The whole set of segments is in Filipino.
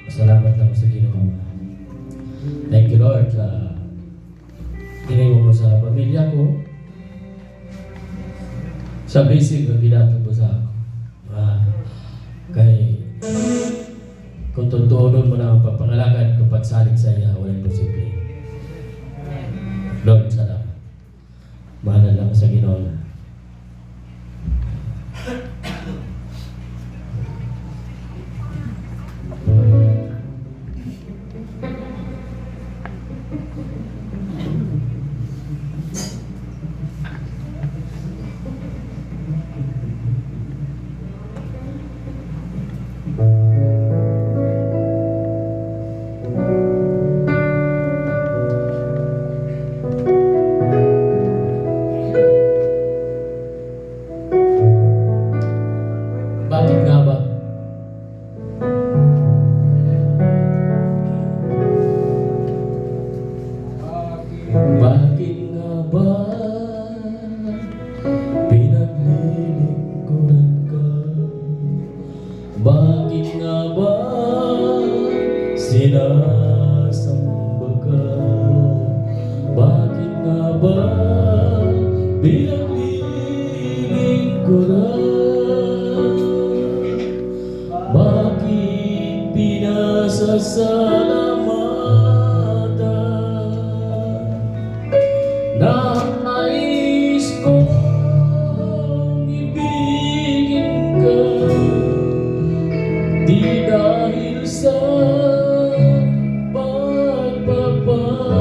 Salamat lang sa Ginoo. Thank you, Lord, sa tiniwang mo sa pamilya ko, sa basic na ginato mo sa ako. Kay kung tutuunan mo na ang pagpangalagan kapag salig sa iya, walang posible. Lord, salamat. Mahal lang sa Ginoo. Bakit nga ba? Bakit nga ba pinaglilingkuran ka? Bakit nga ba sinasamba ka? Bakit nga ba pinaglilingkuran? Bakit pinasasalamatan? Nais kong ibigin ka, di dahil sa pagpapala.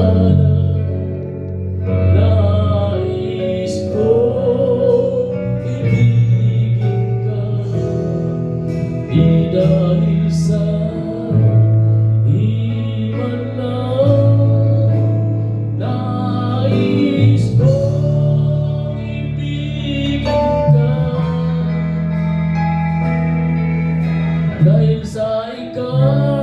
Nais kong ibigin ka, di dahil sa iman lang. Nais kong ibigin ka, dahil sa ikaw